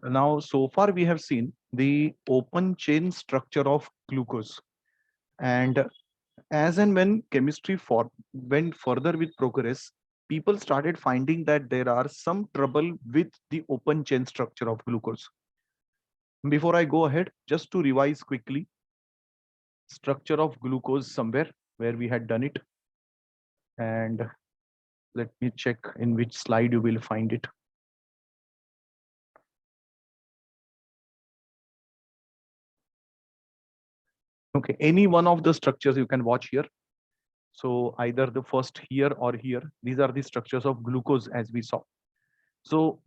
Now, so far we have seen the open chain structure of glucose, and as and when chemistry went further with progress, people started finding that there are some trouble with the open chain structure of glucose. Before I go ahead, just to revise quickly, structure of glucose somewhere where we had done it, and let me check in which slide you will find it. Okay, any one of the structures you can watch here. So either the first here or here, these are the structures of glucose as we saw. So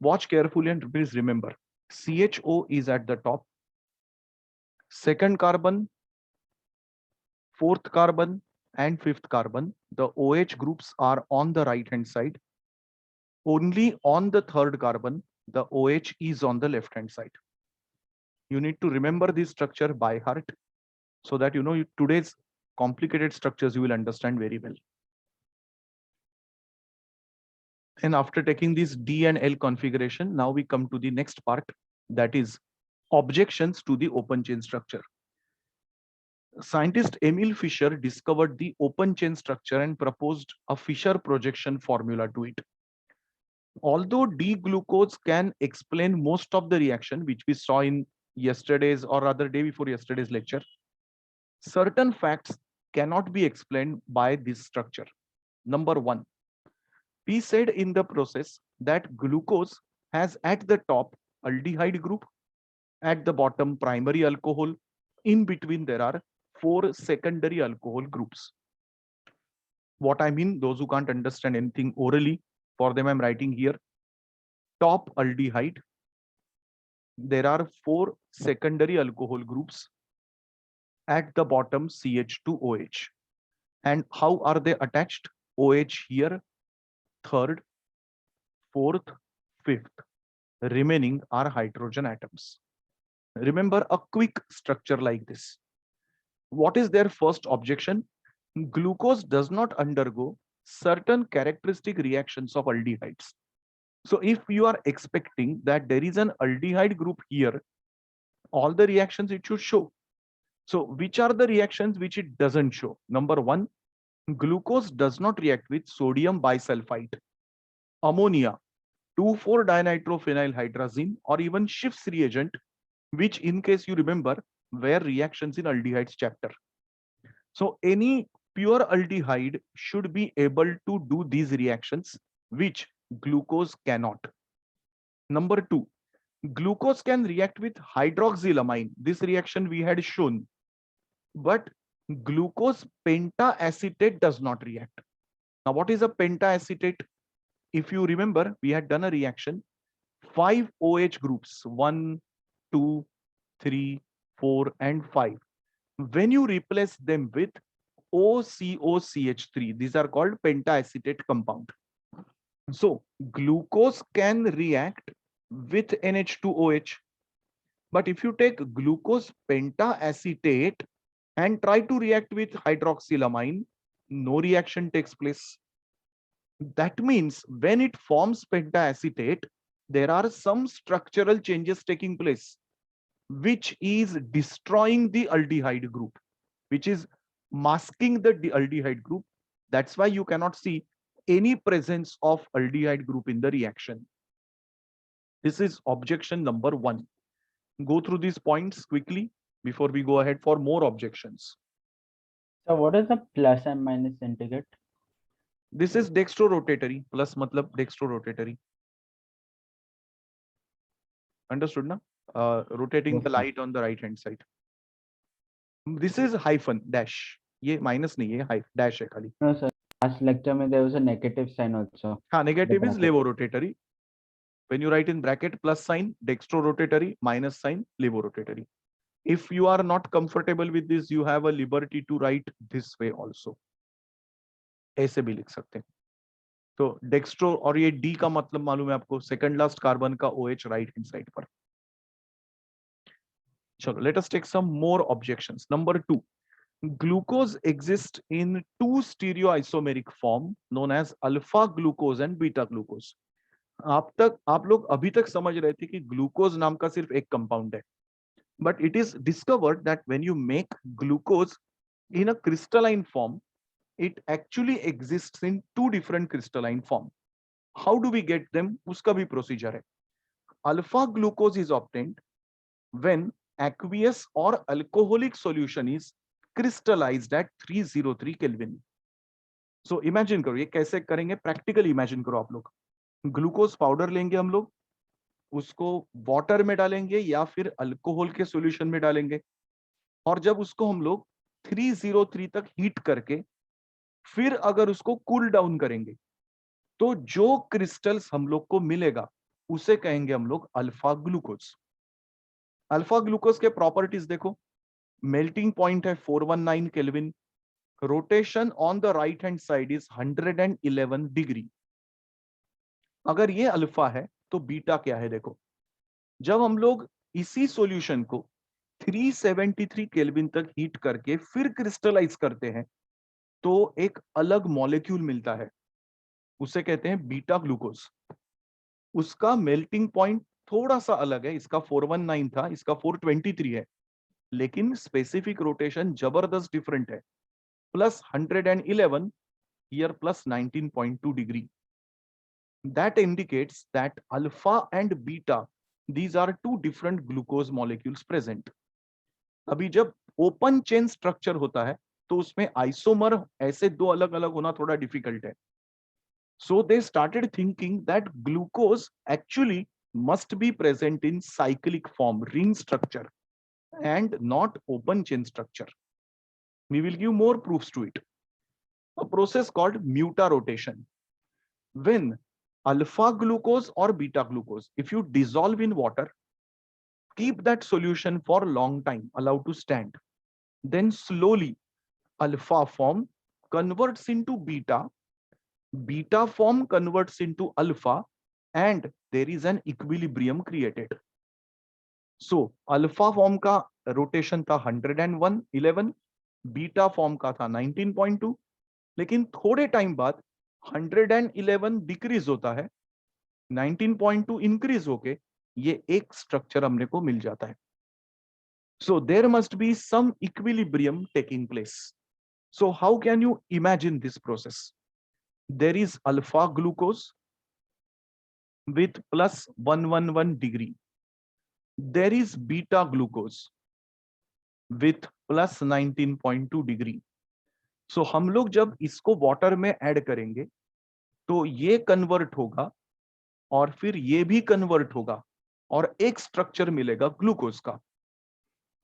watch carefully and please remember, CHO is at the top, second carbon, fourth carbon, and fifth carbon. The OH groups are on the right hand side. Only on the third carbon, the OH is on the left hand side. You need to remember this structure by heart so that you know today's complicated structures you will understand very well. And after taking this D and L configuration, now we come to the next part, that is objections to the open chain structure. Scientist Emil Fischer discovered the open chain structure and proposed a Fischer projection formula to it. Although D-glucose can explain most of the reaction, which we saw in yesterday's or rather day before yesterday's lecture, certain facts cannot be explained by this structure. Number one, we said in the process that glucose has at the top aldehyde group, at the bottom primary alcohol, in between there are 4 secondary alcohol groups. What I mean, those who can't understand anything orally, for them I'm writing here. Top aldehyde, there are 4 secondary alcohol groups, at the bottom CH2OH. And how are they attached? OH here, third, fourth, fifth. Remaining are hydrogen atoms. Remember a quick structure like this. What is their first objection? Glucose does not undergo certain characteristic reactions of aldehydes. So if you are expecting that there is an aldehyde group here, all the reactions it should show. So which are the reactions which it doesn't show? Number one, glucose does not react with sodium bisulfite, ammonia, 2,4-dinitrophenylhydrazine, or even Schiff's reagent, which in case you remember were reactions in aldehydes chapter. So any pure aldehyde should be able to do these reactions, which glucose cannot. Number two, glucose can react with hydroxylamine. This reaction we had shown, but glucose pentaacetate does not react. Now, what is a pentaacetate? If you remember, we had done a reaction, 5 OH groups, 1, 2, 3, 4, and 5. When you replace them with OCOCH3, these are called pentaacetate compound. So glucose can react with NH2OH. But if you take glucose pentaacetate and try to react with hydroxylamine, no reaction takes place. That means when it forms pentaacetate, there are some structural changes taking place, which is destroying the aldehyde group, which is masking the aldehyde group. That's why you cannot see any presence of aldehyde group in the reaction. This is objection number one. Go through these points quickly before we go ahead for more objections. So what is the plus and minus integrate? This is dextrorotatory. Plus matlab dextrorotatory. Understood na? Rotating the light on the right hand side. This is hyphen dash. ये minus नहीं है, dash है खाली. No sir, last lecture में there was a negative sign also. हाँ, negative is levorotatory. When you write in bracket plus sign, dextrorotatory, minus sign, levorotatory. If you are not comfortable with this, you have a liberty to write this way also. ऐसे भी लिख सकते हैं. तो dextro और ये D का मतलब मालूम है आपको, सेकंड लास्ट कार्बन का OH राइट हैंड साइड पर. चलो, let us take some more objections. Number two, glucose exists in two stereoisomeric form known as alpha glucose and beta glucose. आप लोग अभी तक समझ रहे थे कि ग्लूकोज नाम का सिर्फ एक कंपाउंड है, but it is discovered that when you make glucose in a crystalline form, it actually exists in two different crystalline form. How do we get them? उसका भी procedure है. Alpha glucose is obtained when aqueous or alcoholic solution is crystallized at 303 Kelvin. So imagine करो, ये कैसे करेंगे? Practically imagine करो आप लोग. ग्लूकोज पाउडर लेंगे हम लोग, उसको वाटर में डालेंगे या फिर अल्कोहल के सॉल्यूशन में डालेंगे, और जब उसको हम लोग 303 तक हीट करके फिर अगर उसको कूल डाउन करेंगे, तो जो क्रिस्टल्स हम लोग को मिलेगा उसे कहेंगे हम लोग अल्फा ग्लूकोज. अल्फा ग्लूकोज के प्रॉपर्टीज देखो. मेल्टिंग पॉइंट है 419 kelvin. Rotation on the right hand side is 111 degree. अगर ये अल्फा है तो बीटा क्या है? देखो, जब हम लोग इसी सॉल्यूशन को 373 केल्विन तक हीट करके फिर क्रिस्टलाइज करते हैं, तो एक अलग मॉलिक्यूल मिलता है, उसे कहते हैं बीटा ग्लूकोज. उसका मेल्टिंग पॉइंट थोड़ा सा अलग है, इसका 419 था, इसका 423 है, लेकिन स्पेसिफिक रोटेशन जबरदस्त डिफरेंट है. Plus 111 here plus 19.2 degree. That indicates that alpha and beta, these are two different glucose molecules present. अभी जब ओपन चेन स्ट्रक्चर होता है तो उसमें आइसोमर ऐसे दो अलग अलग होना थोड़ा डिफिकल्ट है. So they started thinking that glucose actually must be present in cyclic form, ring structure, and not open chain structure. We will give more proofs to it. A process called mutarotation. When alpha glucose or beta glucose, if you dissolve in water, keep that solution for a long time, allowed to stand, then slowly alpha form converts into beta, beta form converts into alpha, and there is an equilibrium created. So alpha form का rotation था 111, beta form का था 19.2, लेकिन थोड़े time बाद 111 decrease होता है, 19.2 increase होके ये एक स्ट्रक्चर हमने को मिल जाता है. So there must be some equilibrium taking place. So how can you imagine this process? There is alpha glucose with plus 111 degree. There is beta glucose with plus 19.2 degree. So हम लोग जब इसको water में add करेंगे तो ये convert होगा और फिर ये भी कन्वर्ट होगा और एक स्ट्रक्चर मिलेगा ग्लूकोज का,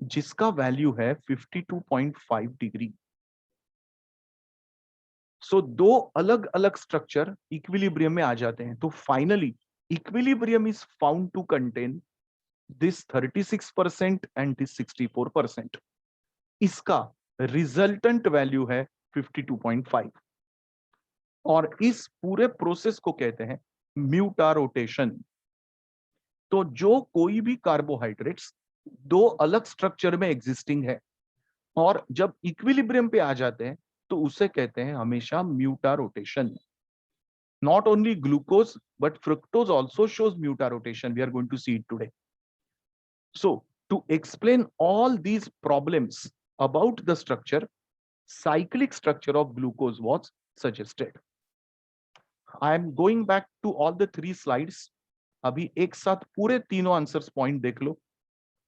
जिसका वैल्यू है 52.5 डिग्री. सो दो अलग अलग स्ट्रक्चर इक्विलिब्रियम में आ जाते हैं. तो finally equilibrium is found to contain this 36% and this 64%. इसका रिजल्टेंट वैल्यू है 52.5. और इस पूरे प्रोसेस को कहते हैं म्यूटारोटेशन. तो जो कोई भी कार्बोहाइड्रेट्स दो अलग स्ट्रक्चर में एग्जिस्टिंग है और जब इक्विलिब्रियम पे आ जाते हैं तो उसे कहते हैं हमेशा म्यूटारोटेशन. Not only glucose, but fructose also shows mutarotation. We are going to see it today. So, to explain all these problems about the structure, cyclic structure of glucose was suggested. I am going back to all the three slides. अभी एक साथ पूरे तीनों answers point देख लो,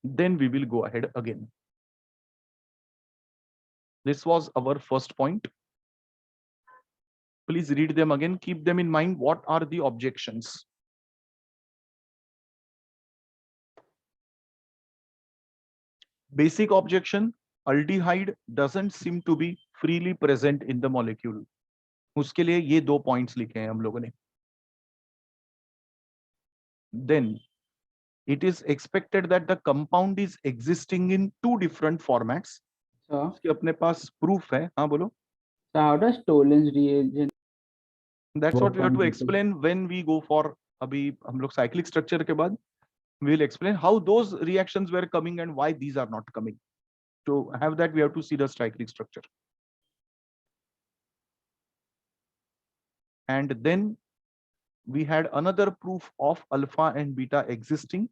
then we will go ahead again. This was our first point. Please read them again. Keep them in mind. What are the objections? Basic objection, aldehyde doesn't seem to be freely present in the molecule. उसके लिए ये दो points लिखे हैं हम लोगों ने. Then it is expected that the compound is existing in two different formats. So, उसके अपने पास प्रूफ है. हाँ बोलो. so how does Tollens reagent That's what we have work to on explain when we go for अभी हम लोग cyclic structure के बाद we will explain how those reactions were coming and why these are not coming. To have that we have to see the cyclic structure. And then we had another proof of alpha and beta existing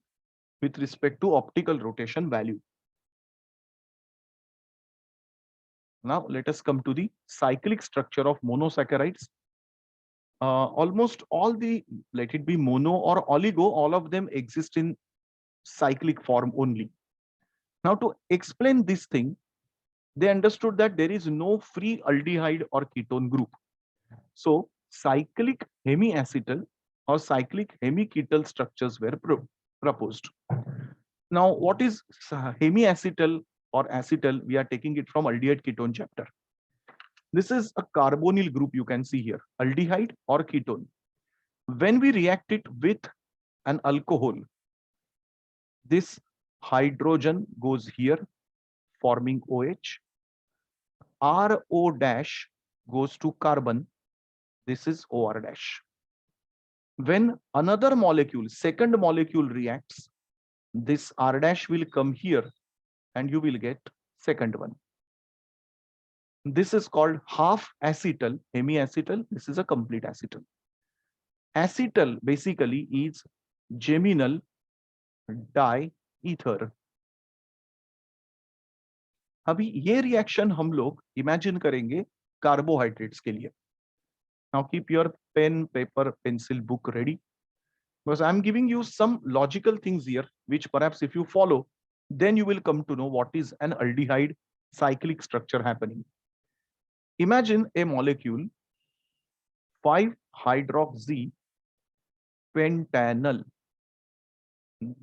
with respect to optical rotation value. Now let us come to the cyclic structure of monosaccharides. Almost all the, let it be mono or oligo, all of them exist in cyclic form only. Now to explain this thing, they understood that there is no free aldehyde or ketone group. So cyclic hemiacetal or cyclic hemiketal structures were proposed. Now, what is hemiacetal or acetal? We are taking it from aldehyde ketone chapter. This is a carbonyl group you can see here, aldehyde or ketone. When we react it with an alcohol, this hydrogen goes here, forming OH. RO dash goes to carbon. This is OR dash. When another molecule, second molecule reacts, this R dash will come here and you will get second one. This is called half acetal, hemiacetal. This is a complete acetal. Acetal basically is geminal diether. अभी ये reaction हम लोग imagine करेंगे carbohydrates के लिए. Now keep your pen, paper, pencil, book ready, because I'm giving you some logical things here, which perhaps if you follow, then you will come to know what is an aldehyde cyclic structure happening. Imagine a molecule 5-hydroxy pentanal.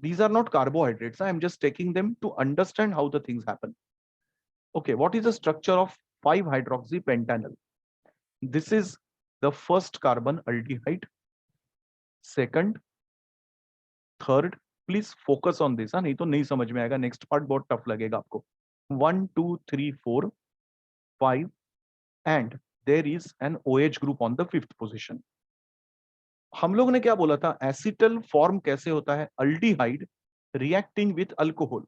These are not carbohydrates. I am just taking them to understand how the things happen. Okay, what is the structure of 5-hydroxy pentanal? This is the first carbon aldehyde, second, third. Please focus on this. नहीं तो नहीं समझ में आएगा. Next part बहुत tough लगेगा आपको. 1, 2, 3, 4, 5, and there is an OH group on the 5th position. हम लोग ने क्या बोला था? एसिटल फॉर्म कैसे होता है? Aldehyde reacting with alcohol.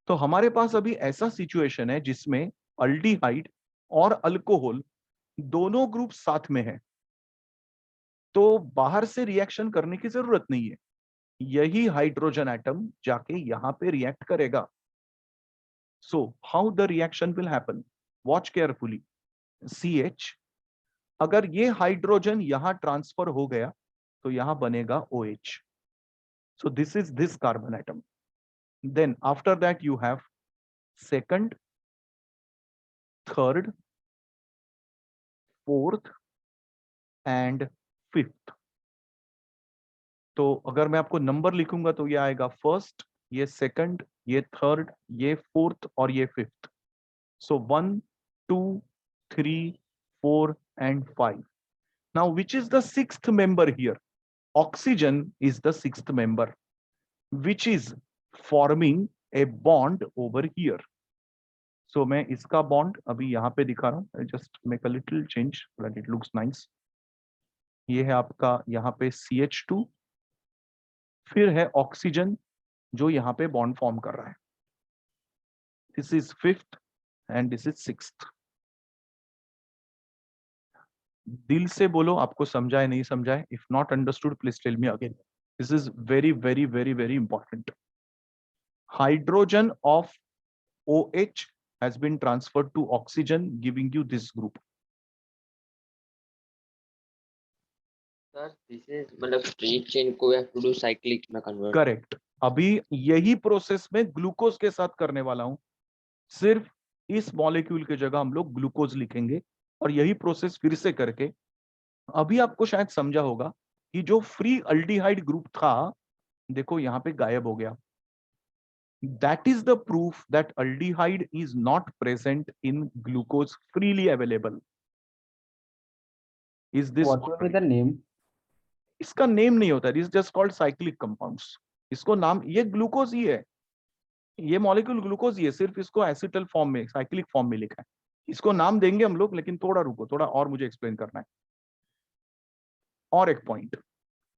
तो हमारे पास अभी ऐसा सिचुएशन है जिसमें अल्डिहाइड और अल्कोहल दोनों ग्रुप साथ में है, तो बाहर से रिएक्शन करने की जरूरत नहीं है. यही हाइड्रोजन एटम जाके यहां पे रिएक्ट करेगा. So how the reaction will happen? Watch carefully. CH, अगर ये हाइड्रोजन यहां ट्रांसफर हो गया तो यहां बनेगा OH. So this is this carbon atom. Then after that you have second, third, fourth and fifth. तो अगर मैं आपको नंबर लिखूंगा तो ये आएगा फर्स्ट, ये सेकंड, ये थर्ड, ये फोर्थ और ये fifth. So 1, 2, 3, 4 and 5. Now which is the sixth member here? Oxygen is the sixth member, which is forming a bond over here. So मैं इसका बॉन्ड अभी यहाँ पे दिखा रहा हूँ. Just make a little change so that it looks nice. ये है आपका यहाँ पे CH2, फिर है ऑक्सीजन जो यहाँ पे बॉन्ड फॉर्म कर रहा है. This is fifth and this is sixth. दिल से बोलो आपको समझाए नहीं समझाए. If not understood, please tell me again. This is very, very, very, very important. Hydrogen of OH has been transferred to oxygen, giving you this group. Sir, this is मतलब straight chain को we have to do cyclic में convert. Correct. अभी यही process में glucose के साथ करने वाला हूं. सिर्फ इस मॉलिक्यूल की जगह हम लोग ग्लूकोज लिखेंगे और यही प्रोसेस फिर से करके अभी आपको शायद समझा होगा कि जो फ्री अल्डिहाइड ग्रुप था, देखो यहां पे गायब हो गया. That is the proof that aldehyde is not present in glucose freely available. Is this? What will be the name? इसका नेम नहीं होता. This is just called cyclic compounds. इसको नाम, ये ग्लूकोज ही है, ये मॉलिक्यूल ग्लूकोज ही है, सिर्फ इसको एसिटल फॉर्म में, साइक्लिक फॉर्म में लिखा है. इसको नाम देंगे हम लोग, लेकिन थोड़ा रुको, थोड़ा और मुझे एक्सप्लेन करना है. और एक point,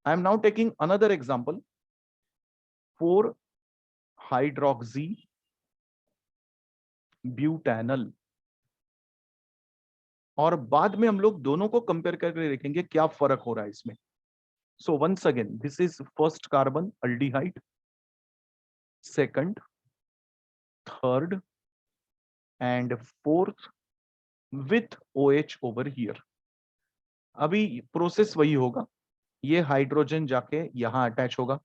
I am now taking another example. 4-hydroxy butanal, और बाद में हम लोग दोनों को कंपेयर करके देखेंगे क्या फर्क हो रहा है इसमें. So once again, this is first carbon aldehyde, second, third, and fourth with OH over here. अभी प्रोसेस वही होगा, ये हाइड्रोजन जाके यहां अटैच होगा।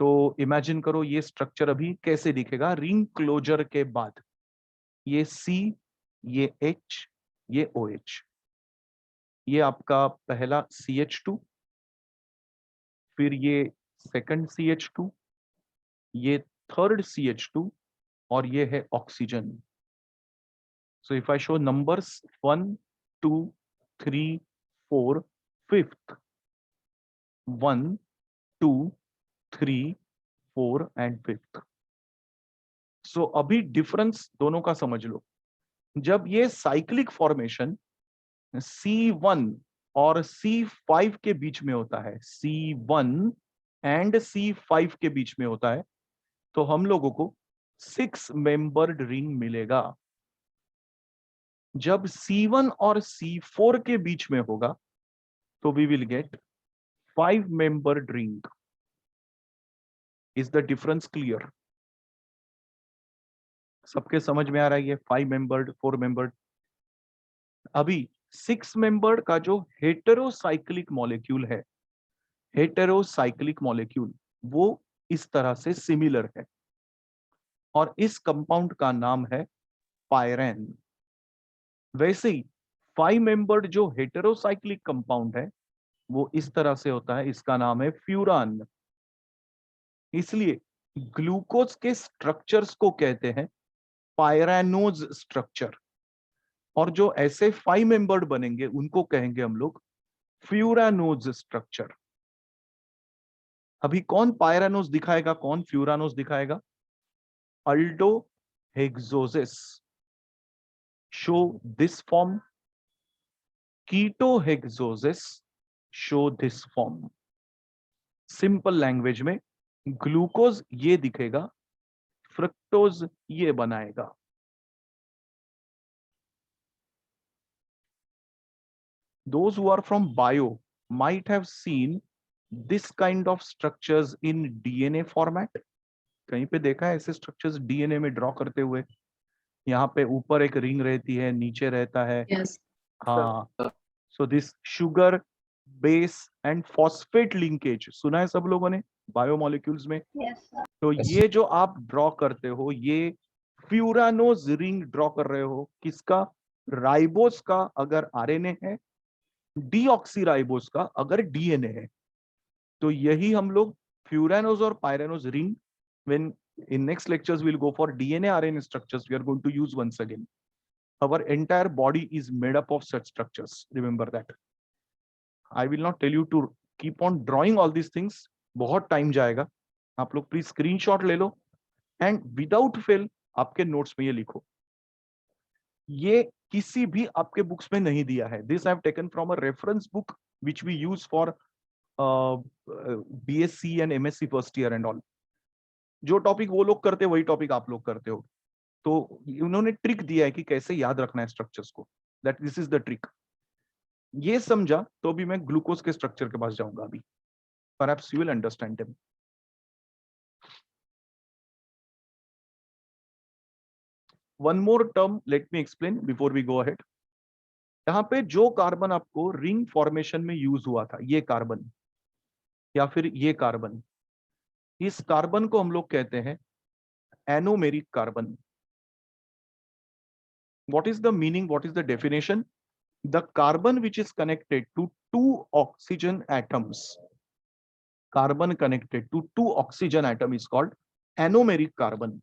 तो इमेजिन करो ये स्ट्रक्चर अभी कैसे दिखेगा रिंग क्लोजर के बाद। ये C, ये H, ये OH, ये आपका पहला CH2, फिर ये सेकंड CH2, ये थर्ड CH2, और ये है oxygen. So if I show numbers 1, 2, 3, 4, 5th 1, 2, 3, 4 and 5th। सो अभी डिफरेंस दोनों का समझ लो। जब ये साइक्लिक फॉर्मेशन C1 और C5 के बीच में होता है, C1 एंड C5 के बीच में होता है, तो हम लोगों को 6 मेंबर्ड रिंग मिलेगा। जब C1 और C4 के बीच में होगा तो we will get 5 membered ring. Is the difference clear? सबके समझ में आ रहा है ये 5 मेंबर्ड, 4 मेंबर्ड? अभी 6 मेंबर्ड का जो हेटेरोसाइक्लिक मॉलिक्यूल है, हेटेरोसाइक्लिक मॉलिक्यूल वो इस तरह से सिमिलर है, और इस कंपाउंड का नाम है पायरेन। वैसे ही 5 मेंबर्ड जो हेटेरोसाइक्लिक कंपाउंड है वो इस तरह से होता है, इसका नाम है फ्यूरान। इसलिए ग्लूकोज के स्ट्रक्चर्स को कहते हैं पायरानोज स्ट्रक्चर, और जो ऐसे 5 मेंबर्ड बनेंगे उनको कहेंगे हम लोग फ्यूरानोज स्ट्रक्चर। अभी कौन पायरानोज दिखाएगा, कौन फ्यूरानोज दिखाएगा? Aldohexoses show this form, ketohexoses show this form. Simple language में ग्लूकोज ये दिखेगा, फ्रक्टोज ये बनाएगा। Those who are from bio might have seen this kind of structures in DNA format. कहीं पे देखा है ऐसे स्ट्रक्चर्स DNA में ड्रॉ करते हुए? यहाँ पे ऊपर एक रिंग रहती है, नीचे रहता है। Yes. हाँ, so this sugar base and phosphate linkage सुना है सब लोगों ने बायोमोलिक्यूल्स में? Yes. तो ये जो आप ड्रॉ करते हो, ये फ्यूरानोज रिंग ड्रॉ कर रहे हो। किसका? राइबोस का अगर आरएनए है, डीऑक्सीराइबोस का अगर डीएनए है। तो यही हम लोग फ्यूरानोज और pyranose ring, when in next lectures we'll go for DNA RNA structures, we are going to use once again. Our entire body is made up of such structures, remember that. I will not tell you to keep on drawing all these things, बहुत time जाएगा। आप लोग please screenshot ले लो and without fail आपके notes में ये लिखो। ये किसी भी आपके बुक्स में नहीं दिया है। This I have taken from a reference book which we use for BSc and MSc first year and all. जो टॉपिक वो लोग करते वही टॉपिक आप लोग करते हो। तो उन्होंने ट्रिक दिया है कि कैसे याद रखना है स्ट्रक्चर्स को, that this is the trick. ये समझा तो भी मैं ग्लूकोज के स्ट्रक्चर के पास जाऊंगा अभी, perhaps you will understand them. One more term let me explain before we go ahead. यहाँ पे जो कार्बन आपको रिंग फॉर्मेशन में यूज हुआ था, ये कार्बन या फिर ये कार्बन, इस कार्बन को हम लोग कहते हैं anomeric carbon. What is the meaning? What is the definition? The carbon which is connected to 2 oxygen atoms, carbon connected to 2 oxygen atom is called anomeric carbon.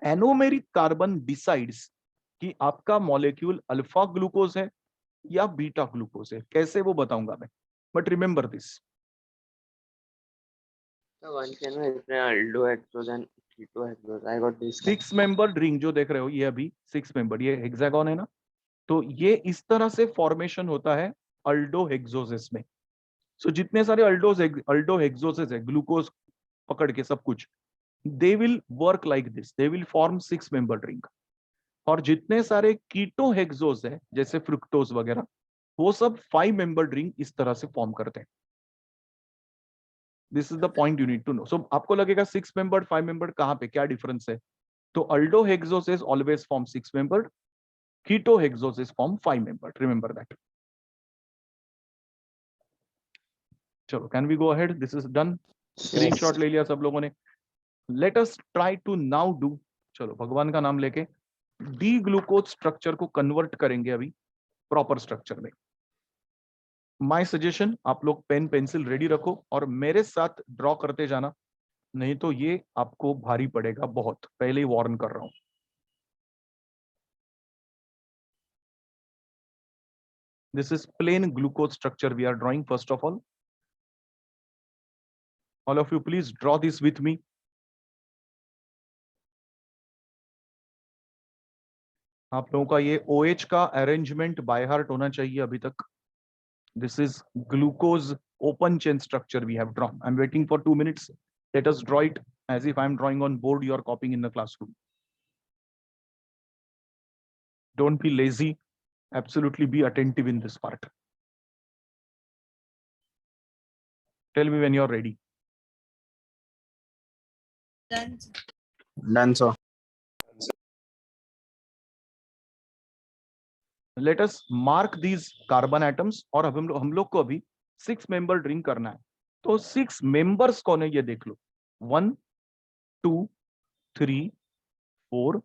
Anomeric carbon decides कि आपका molecule alpha glucose है या beta glucose है। कैसे वो बताऊंगा मैं, but remember this. So one can know aldohexose and ketohexose. I got this. 6 membered ring जो देख रहे हो ये अभी 6 मेंबर्ड, ये हेक्सागोन है ना, तो ये इस तरह से फॉर्मेशन होता है अल्डोहेक्सोसिस में। सो जितने सारे अल्डोहेक्सोसिस है, ग्लूकोज पकड़ के सब कुछ, they will work like this, they will form 6 membered ring. और जितने सारे कीटोहेक्सोस है जैसे फ्रुक्टोज वगैरह, वो सब 5 मेंबर्ड रिंग इस तरह से फॉर्म करते हैं। This is the point you need to know. So आपको लगेगा 6 मेंबर्ड 5 मेंबर्ड कहां पे क्या डिफरेंस है? तो aldohexoses always form 6 membered, ketohexoses form 5 membered, remember that. चलो, can we go ahead? This is done. Screenshot ले लिया सब लोगों ने। Let us try to now do, चलो भगवान का नाम लेके डी ग्लूकोज स्ट्रक्चर को कन्वर्ट करेंगे अभी प्रॉपर स्ट्रक्चर में। माय सजेशन, आप लोग पेन पेंसिल रेडी रखो और मेरे साथ ड्रॉ करते जाना, नहीं तो ये आपको भारी पड़ेगा बहुत, पहले ही वार्न कर रहा हूं। This is plain glucose structure we are drawing first of all. All of you please draw this with me. आप लोगों का ये OH का अरेंजमेंट बाय हार्ट होना चाहिए अभी तक। This is glucose open chain structure we have drawn. I'm waiting for 2 minutes. Let us draw it as if I'm drawing on board you are copying in the classroom. Don't be lazy. Absolutely be attentive in this part. Tell me when you're ready. Done. Done, sir. Let us mark these carbon atoms और अब हम लोग को अभी 6 member drink करना है। तो 6 members कौन है ये देख लो, 1 2 3 4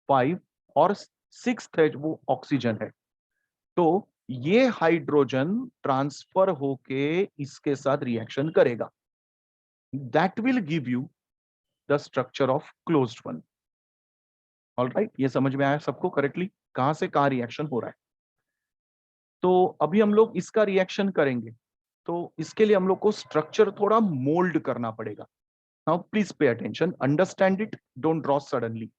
5 और 6th है वो ऑक्सीजन है। तो ये हाइड्रोजन ट्रांसफर होके इसके साथ रिएक्शन करेगा, that will give you the structure of closed one. Alright, ये समझ में आया सबको करेक्टली कहां से कहां रिएक्शन हो रहा है? तो अभी हम लोग इसका रिएक्शन करेंगे, तो इसके लिए हम लोग को स्ट्रक्चर थोड़ा मोल्ड करना पड़ेगा। Now please pay attention, understand it, don't draw suddenly.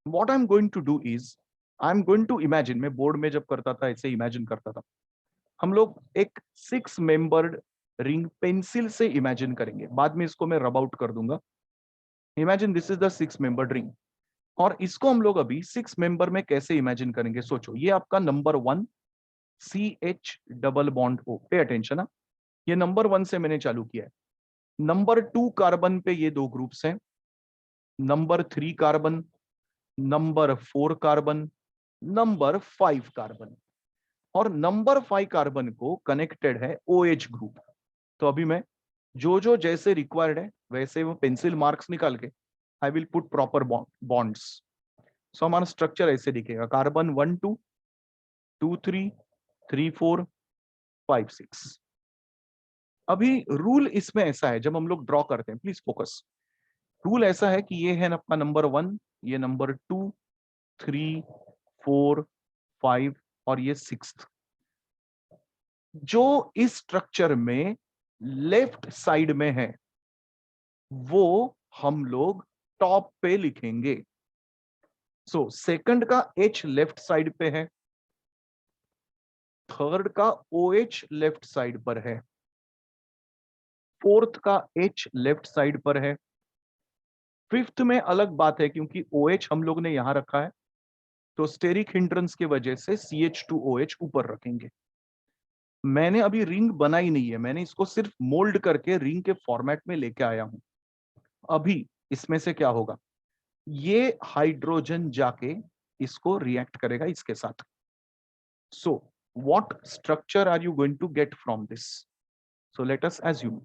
What I am going to do is, I am going to imagine, मैं बोर्ड में जब करता था ऐसे इमेजिन करता था, हम लोग एक 6 मेंबर्ड रिंग पेंसिल से इमेजिन करेंगे, बाद में इसको मैं रब आउट कर दूंगा। Imagine this is the 6 membered ring, और इसको हम लोग अभी 6 मेंबर में कैसे इमेजिन करेंगे? सोचो, ये आपका number 1 CH double bond O, pay attention. ये नंबर 1 से मैंने चालू किया है। नंबर 2 कार्बन पे ये 2 ग्रुप्स हैं, number 3 carbon, number 4 carbon, number 5 carbon, और नंबर 5 कार्बन को कनेक्टेड है OH ग्रुप। तो अभी मैं जो जैसे रिक्वायर्ड है वैसे वो पेंसिल मार्क्स निकाल के I will put proper bonds. So हमारा स्ट्रक्चर ऐसे दिखेगा, कार्बन 1 2 2 3 3 4 5 6। अभी रूल इसमें ऐसा है, जब हम लोग ड्रॉ करते हैं, प्लीज फोकस, रूल ऐसा है कि ये है आपका नंबर 1, ये नंबर 2 3 4 5 और ये 6th। जो इस स्ट्रक्चर में लेफ्ट साइड में है वो हम लोग टॉप पे लिखेंगे। सो सेकंड का H लेफ्ट साइड पे है, थर्ड का OH लेफ्ट साइड पर है, फोर्थ का H लेफ्ट साइड पर है, फिफ्थ में अलग बात है क्योंकि OH हम लोग ने यहां रखा है, तो स्टेरिक हिंड्रेंस की वजह से CH2OH ऊपर रखेंगे। मैंने अभी रिंग बनाई नहीं है, मैंने इसको सिर्फ मोल्ड करके रिंग के फॉर्मेट में लेके आया हूं। अभी इसमें से क्या होगा, ये हाइड्रोजन जाके इसको रिएक्ट करेगा इसके साथ। So what structure are you going to get from this? So let us assume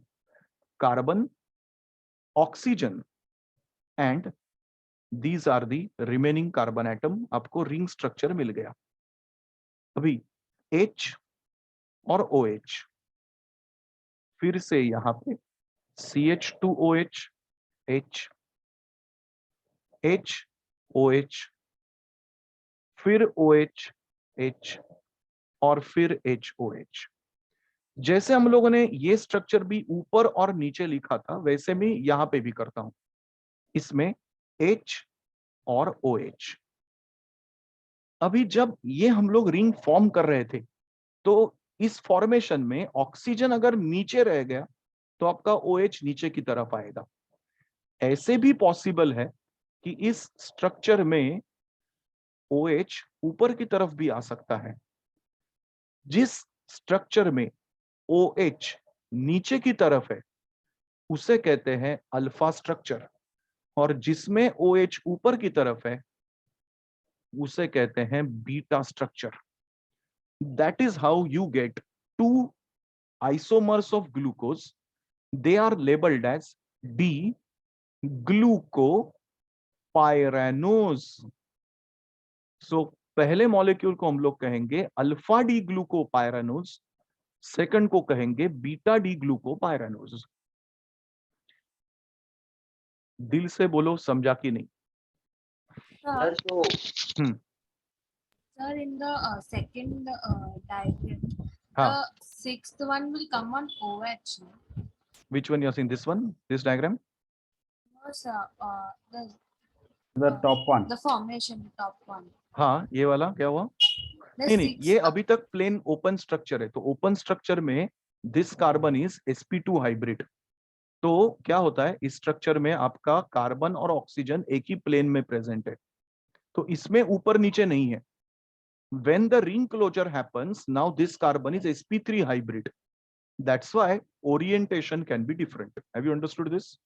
carbon, oxygen and these are the remaining carbon atom, आपको रिंग स्ट्रक्चर मिल गया। अभी H और OH, फिर से यहां पे CH2OH, H H OH, फिर OH H और फिर HOH। जैसे हम लोगों ने ये स्ट्रक्चर भी ऊपर और नीचे लिखा था वैसे मैं यहां पे भी करता हूं, इसमें H और OH। अभी जब ये हम लोग रिंग फॉर्म कर रहे थे तो इस फॉर्मेशन में ऑक्सीजन अगर नीचे रह गया तो आपका OH नीचे की तरफ आएगा। ऐसे भी पॉसिबल है कि इस स्ट्रक्चर में OH ऊपर की तरफ भी आ सकता है। जिस स्ट्रक्चर में OH नीचे की तरफ है उसे कहते हैं अल्फा स्ट्रक्चर, और जिसमें OH ऊपर की तरफ है उसे कहते हैं beta structure. That is how you get two isomers of glucose. They are labeled as D-glucopyranose. So पहले मॉलिक्यूल को हम लोग कहेंगे अल्फा डी ग्लूकोपायरानोज, सेकंड को कहेंगे बीटा डी ग्लूकोपायरानोज. दिल से बोलो, समझा कि नहीं? Sir, so Sir, in the second diagram, हाँ. the sixth one will come on OH. No? Which one you are seeing? This one, this diagram? No, sir. The top one. The formation, the top one. हाँ, ये वाला क्या हुआ? The नहीं, sixth, ये अभी तक प्लेन ओपन स्ट्रक्चर है. तो ओपन स्ट्रक्चर में this carbon is sp2 hybrid. तो क्या होता है, इस स्ट्रक्चर में आपका कार्बन और ऑक्सीजन एक ही प्लेन में प्रेजेंट है, तो इसमें ऊपर नीचे नहीं है. When the ring closure happens, now this carbon is sp3 hybrid. That's why orientation can be different. Have you understood this?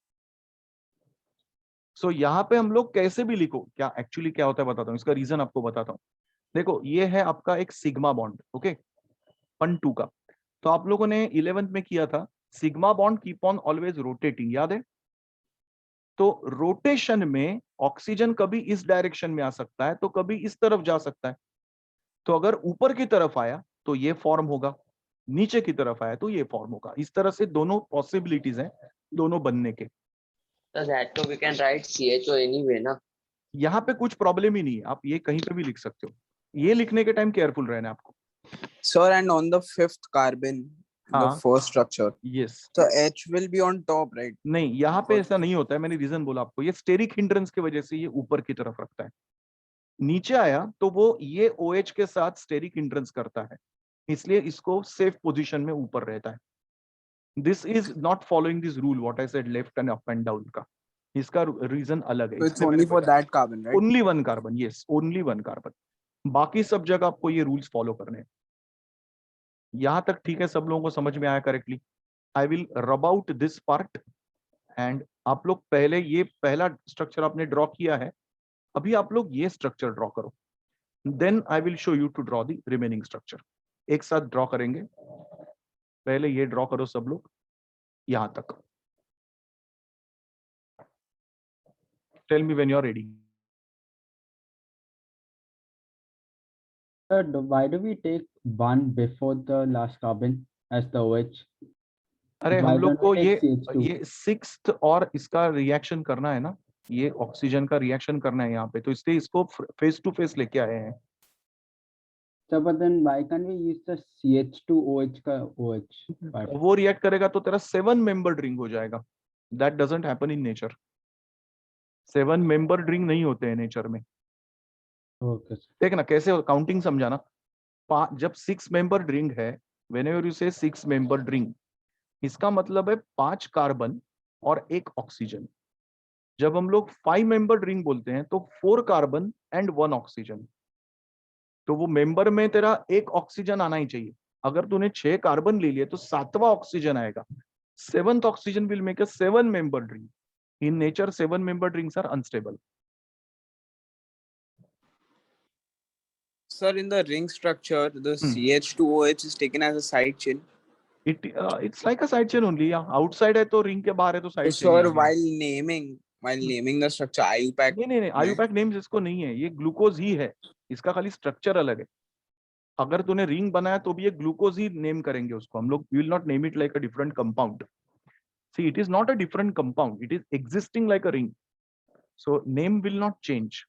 So यहाँ पे हम लोग कैसे भी लिखो, क्या एक्चुअली क्या होता है बताता हूँ, इसका रीजन आपको बताता हूँ. देखो, ये है आपका एक सिग्मा बॉन्ड, ओके, 1 2 का. तो आप लोगों ने 11th में किया था, sigma bond keep on always rotating, याद है? तो रोटेशन में ऑक्सीजन कभी इस डायरेक्शन में आ सकता है तो कभी इस तरफ जा सकता है. तो अगर ऊपर की तरफ आया तो ये फॉर्म होगा, नीचे की तरफ आया तो ये फॉर्म होगा. इस तरह से दोनों पॉसिबिलिटीज हैं दोनों बनने के. sir, that too we can write CHO anyway, na? यहाँ पे कुछ प्रॉब्लम ही नहीं है, आप ये कहीं पे भी लिख सकते हो. ये लिखने के टाइम केयरफुल रहना है आपको. Sir, and on the fifth carbon, the हाँ. first structure, yes. so H will be on top, right? नहीं, यहाँ पे ऐसा नहीं होता है. मैंने रीजन बोला आपको, ये स्टेरिक हिंड्रेंस की वजह से ये ऊपर की तरफ रखता है. नीचे आया तो वो ये OH के साथ स्टेरिक हिंड्रेंस करता है, इसलिए इसको सेफ पोजीशन में ऊपर रहता है. This is not following this rule what I said left and up and down का. इसका रीजन अलग है. So it's only for that carbon, right? Only one carbon. Yes, only one carbon. बाकी सब जगह आपको ये रूल्स फॉलो करने हैं. यहां तक ठीक है? सब लोगों को समझ में आया करेक्टली? आई विल रब आउट दिस पार्ट एंड आप लोग पहले ये पहला स्ट्रक्चर आपने ड्रॉ किया है, अभी आप लोग ये स्ट्रक्चर ड्रॉ करो. Then I will show you to draw the remaining structure. एक साथ ड्रॉ करेंगे. पहले ये ड्रॉ करो सब लोग यहां तक. Tell me when you are ready. Sir, why do we take one before the last carbon as the OH? अरे Why हम लोग don't को we take CH2? ये सिक्स्थ और इसका रिएक्शन करना है ना, ये ऑक्सीजन का रिएक्शन करना है यहाँ पे, तो इसलिए इसको फेस टू फेस लेके आए हैं. Sir, but then why can't we use the CH2OH का OH part? वो रिएक्ट करेगा तो तेरा 7 मेंबर्ड रिंग हो जाएगा. That doesn't happen in nature. 7 membered ring नहीं होते हैं नेचर में. Okay, sir. देख ना कैसे काउंटिंग समझाना. जब 6 मेंबर्ड रिंग है, व्हेनेवर यू से 6 मेंबर्ड रिंग, इसका मतलब है 5 कार्बन और 1 ऑक्सीजन. जब हम लोग 5 मेंबर्ड रिंग बोलते हैं तो 4 कार्बन एंड 1 ऑक्सीजन. तो वो मेंबर में तेरा 1 ऑक्सीजन आना ही चाहिए. अगर तूने 6 कार्बन ले लिए तो 7वां ऑक्सीजन आएगा. 7th oxygen will make a 7 membered ring. In nature 7 membered rings are unstable. Sir, in the ring structure, the CH2OH is taken as a side chain. It's like a side chain only. Outside है तो ring के बाहर है तो So, side sir, chain. while naming the structure, IUPAC. नहीं, IUPAC names इसको नहीं है, ये ग्लूकोज ही है. इसका खाली स्ट्रक्चर अलग है. अगर तूने रिंग बनाया तो भी ये ग्लूकोज ही नेम करेंगे उसको हम लोग. Will not name it like a different compound. See, it is not a different compound, it is existing like a ring. So name will not change.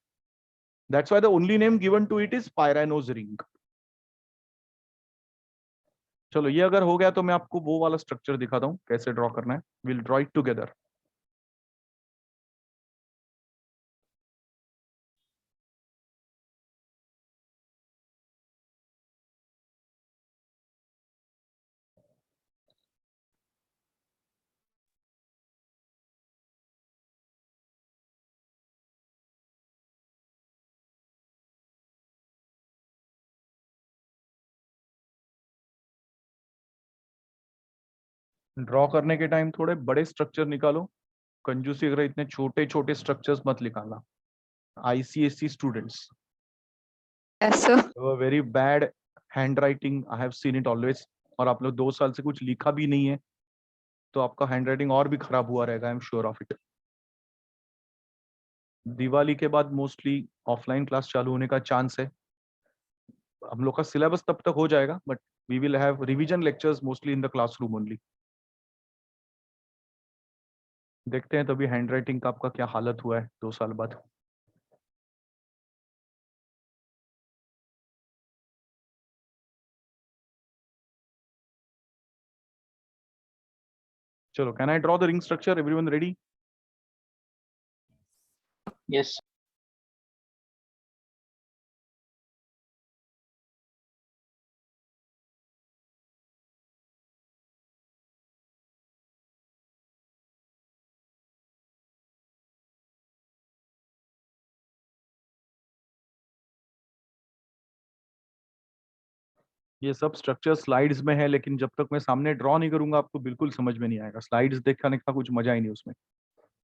That's why the only name given to it is pyranose ring. चलो, ये अगर हो गया तो मैं आपको वो वाला स्ट्रक्चर दिखाता हूँ कैसे ड्रॉ करना है. Will draw it together. Draw करने के टाइम थोड़े बड़े स्ट्रक्चर निकालो, कंजूसी अगर इतने छोटे छोटे स्ट्रक्चर्स मत निकालना। ICSE students, Yes, sir. Very bad hand writing, I have seen it always. और आप लोग 2 साल से कुछ लिखा भी नहीं है, तो आपका हैंड राइटिंग और भी खराब हुआ रहेगा, I am sure of it. Diwali के बाद मोस्टली ऑफलाइन क्लास चालू होने का चांस है। हम लोग का सिलेबस तब तक हो जाएगा, but we will have revision lectures mostly in the classroom only. देखते हैं तभी हैंड राइटिंग का आपका क्या हालत हुआ है 2 साल बाद। चलो, can I draw the ring structure? Everyone ready? Yes. ये सब स्ट्रक्चर स्लाइड्स में है, लेकिन जब तक मैं सामने ड्रॉ नहीं करूंगा आपको बिल्कुल समझ में नहीं आएगा। स्लाइड्स देखने का कुछ मजा ही नहीं उसमें।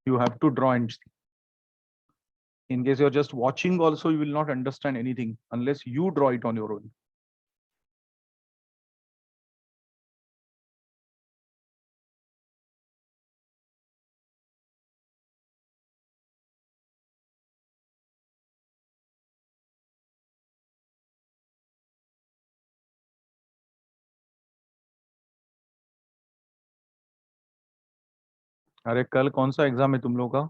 You have to draw and see. In case you're just watching also, you will not understand anything unless you draw it on your own. अरे कल कौन सा एग्जाम है तुम लोग का?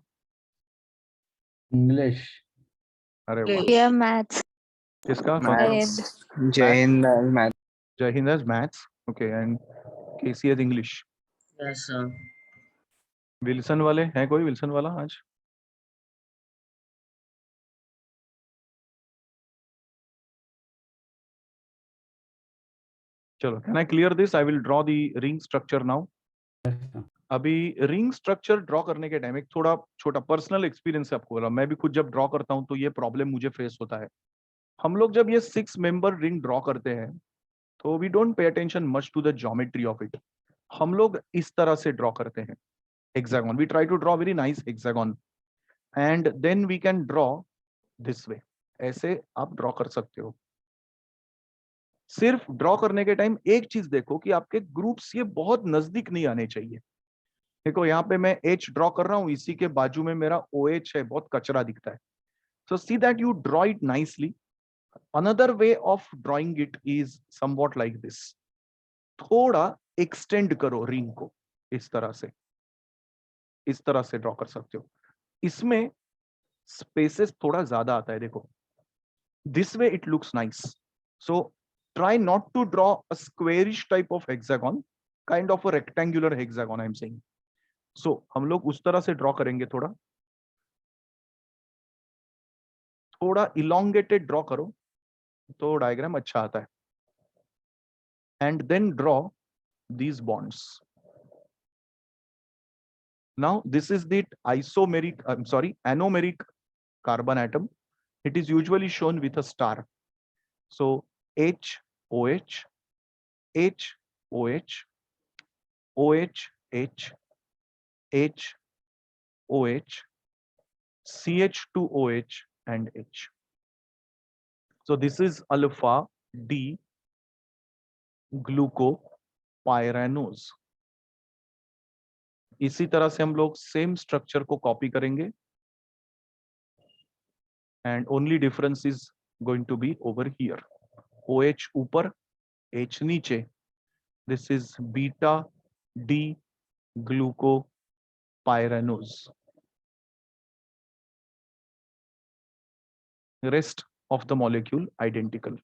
इंग्लिश। अरे वाह, Yeah, maths. किसका? कौन सा? Maths. Jai Hind, math. Jai Hind has maths, okay, and KC has English. Yes, sir. Wilson वाले हैं? कोई विल्सन वाला आज? चलो, can I clear this? I will draw the ring structure now. अभी रिंग स्ट्रक्चर ड्रॉ करने के time एक थोड़ा छोटा पर्सनल एक्सपीरियंस है आपको बोला। मैं भी खुद जब ड्रॉ करता हूं तो ये प्रॉब्लम मुझे फेस होता है। हम लोग जब ये 6 मेंबर रिंग ड्रॉ करते हैं तो we don't pay attention much to the geometry of it. हम लोग इस तरह से ड्रॉ करते हैं hexagon. We try to draw very nice hexagon and then we can draw this way. ऐसे आप ड्रॉ कर सकते हो। सिर्फ ड्रॉ करने के टाइम एक चीज देखो कि आपके ग्रुप्स ये बहुत नजदीक नहीं आने चाहिए। देखो यहाँ पे मैं H ड्रॉ कर रहा हूँ, इसी के बाजू में मेरा OH है, बहुत कचरा दिखता है। So see that you draw it nicely. Another way of drawing it is somewhat like this. थोड़ा एक्सटेंड करो रिंग को, इस तरह से ड्रॉ कर सकते हो। इसमें स्पेसेस थोड़ा ज्यादा आता है। देखो, this way it looks nice. So try not to draw a squarish type of hexagon, kind of a rectangular hexagon I am saying. So हम लोग उस तरह से ड्रॉ करेंगे। थोड़ा इलोंगेटेड ड्रॉ करो तो डायग्राम अच्छा आता है। And then draw these bonds. Now this is the anomeric carbon atom. It is usually shown with a star. So H OH, H OH, OH H, H OH, CH2OH and H. So this is alpha D glucopyranose. इसी तरह से हम लोग same structure को copy करेंगे and only difference is going to be over here. OH ऊपर, H नीचे. This is beta D glucopyranose. Rest of the molecule identical.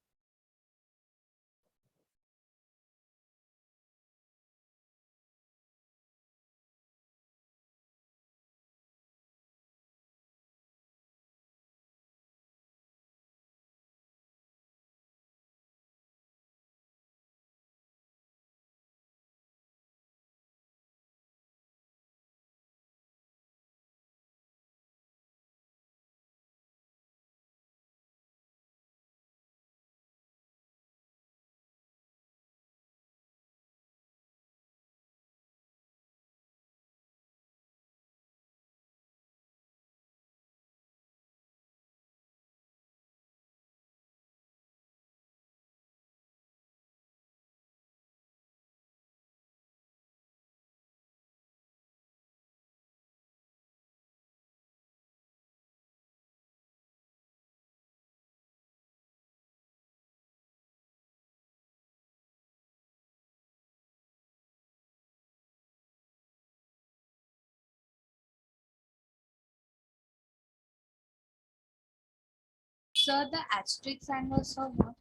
Sir, the asterisk sign was for what?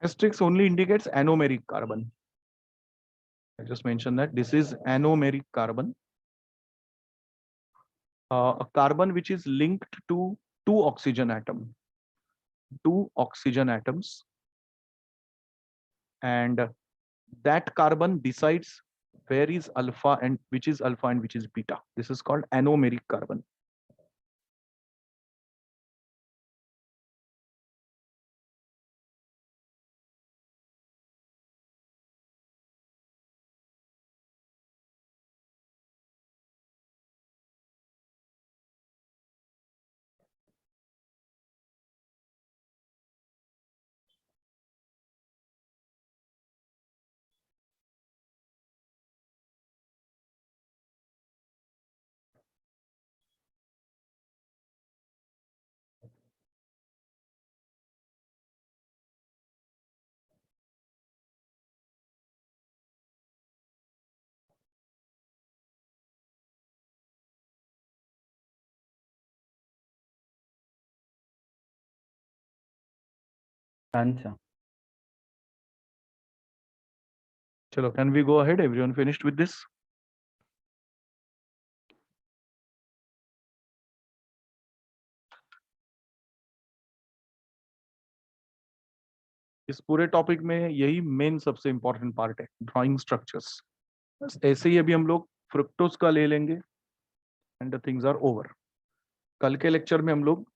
Asterisk only indicates anomeric carbon. I just mentioned that this is anomeric carbon. A carbon which is linked to two oxygen atoms, and that carbon decides where is alpha and which is beta. This is called anomeric carbon. Done, sir. Chalo, can we go ahead? Everyone finished with this? इस पूरे topic में यही main सबसे important part है, drawing structures. बस ऐसे ही अभी हम लोग फ्रुक्टोज का ले लेंगे and the things are over. कल के लेक्चर में हम लोग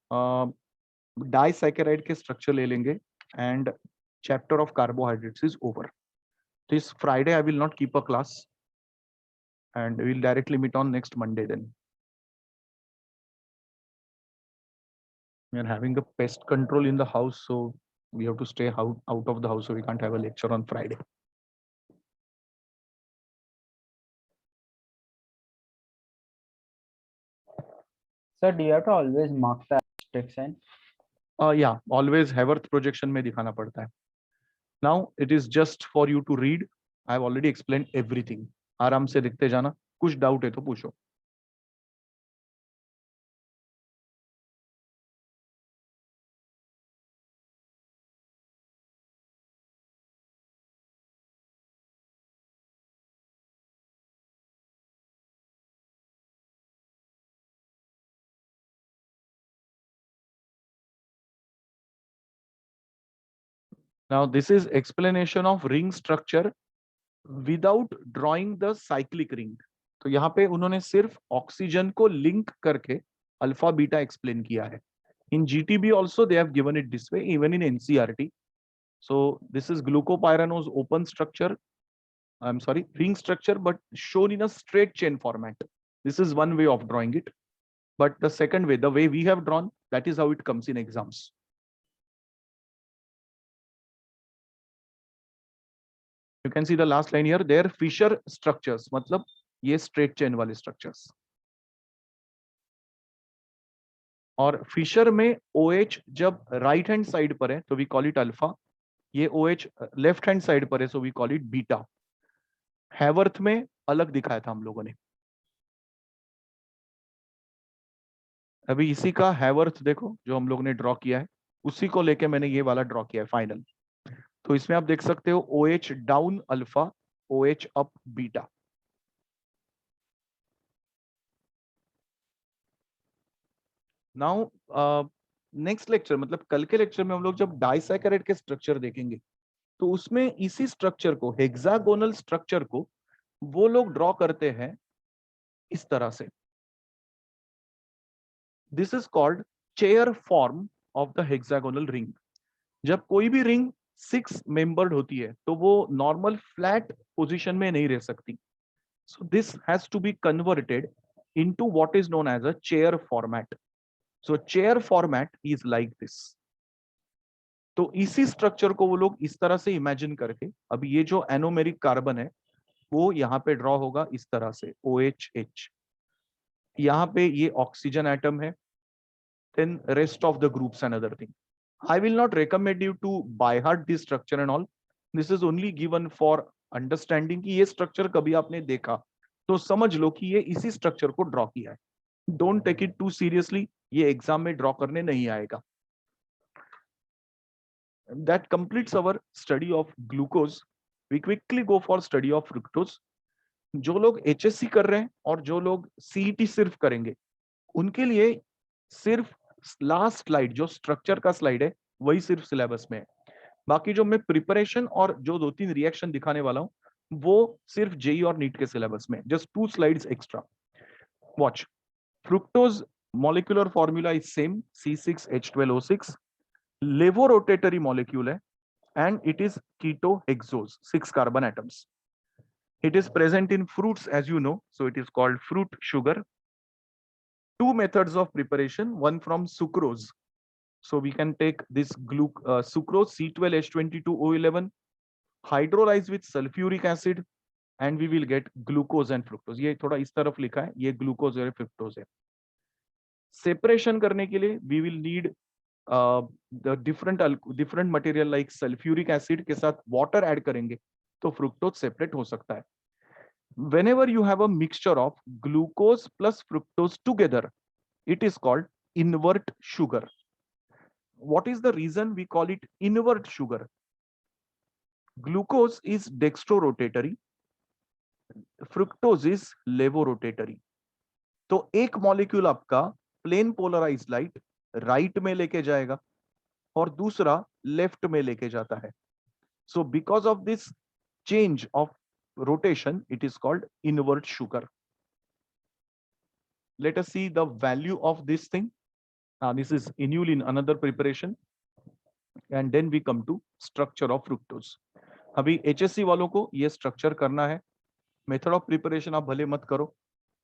डाइसैकेराइड के स्ट्रक्चर ले लेंगे and chapter of carbohydrates is over. This Friday I will not keep a class and we'll directly meet on next Monday then. We are having a pest control in the house, so we have to stay out of the house, so we can't have a lecture on Friday. Sir, do you have to always mark the asterisk sign? Yeah, always Haworth projection में दिखाना पड़ता है. Now it is just for you to read. I have already explained everything. आराम से देखते जाना. कुछ doubt है तो पूछो. Now this is explanation of ring structure without drawing the cyclic ring. तो यहाँ पे उन्होंने सिर्फ ऑक्सीजन को लिंक करके अल्फा बीटा एक्सप्लेन किया है. In GTB also they have given it this way, even in NCERT. So this is glucopyranose open structure. I'm sorry, ring structure, but shown in a straight chain format. This is one way of drawing it. But the second way, the way we have drawn, that is how it comes in exams. You can see the last line here. They are Fisher structures. मतलब ये straight chain वाले structures. और Fischer में OH जब right hand side पर है तो we call it alpha. ये OH लेफ्ट हैंड साइड पर है so we call it beta. Haworth में अलग दिखाया था हम लोगों ने. अभी इसी का हैवर्थ देखो जो हम लोगों ने ड्रॉ किया है, उसी को लेके मैंने ये वाला ड्रॉ किया है फाइनल. तो इसमें आप देख सकते हो OH down alpha, OH up beta. Now next lecture मतलब कल के लेक्चर में हम लोग जब डाइसैकेराइड के स्ट्रक्चर देखेंगे तो उसमें इसी स्ट्रक्चर को, हेक्सागोनल स्ट्रक्चर को वो लोग ड्रॉ करते हैं इस तरह से. This is called chair form of the hexagonal ring. जब कोई भी रिंग 6 मेंबर्ड होती है तो वो नॉर्मल फ्लैट पोजीशन में नहीं रह सकती. So this has to be converted into what is known as a chair format. So chair format is like this. तो इसी स्ट्रक्चर को वो लोग इस तरह से इमेजिन करके, अब ये जो एनोमेरिक कार्बन है वो यहाँ पे ड्रॉ होगा इस तरह से OHH. यहाँ पे ये ऑक्सीजन एटम है, then rest of the groups and other thing. I will not recommend you to by heart this structure and all. This is only given for understanding कि ये स्ट्रक्चर कभी आपने देखा तो समझ लो कि ये इसी स्ट्रक्चर को ड्रॉ किया है. Don't take it too seriously. ये एग्जाम में ड्रॉ करने नहीं आएगा. that completes our study of glucose. We quickly go for study of fructose. जो लोग HSC कर रहे हैं और जो लोग CET सिर्फ करेंगे, उनके लिए सिर्फ लास्ट स्लाइड जो स्ट्रक्चर का स्लाइड है वही सिर्फ सिलेबस में है. बाकी जो मैं प्रिपरेशन और जो 2-3 रिएक्शन दिखाने वाला हूं वो सिर्फ जेई और नीट के सिलेबस में. Just 2 slides extra. Watch. Fructose molecular formula is same, C6H12O6. Levorotatory molecule है and it is ketohexose, 6 carbon atoms. It is present in fruits, as you know, so it is called fruit sugar. 2 methods of preparation, one from sucrose. So we can take this sucrose C12H22O11, hydrolyze with sulfuric acid, and we will get glucose and fructose. ये थोड़ा इस तरफ लिखा है, ये glucose और fructose है. Separation करने के लिए we will need the different material like sulfuric acid के साथ water add करेंगे तो fructose separate हो सकता है. Whenever you have a mixture of glucose plus fructose together, it is called invert sugar. What is the reason we call it invert sugar? Glucose is dextrorotatory, fructose is levorotatory. तो एक molecule आपका plane polarised light right में लेके जाएगा और दूसरा left में लेके जाता है. So because of this change of rotation it is called invert sugar. Let us see the value of this thing. This is inulin, another preparation, and then we come to structure of fructose. अभी HSC वालों को ये structure करना है. Method of preparation आप भले मत करो,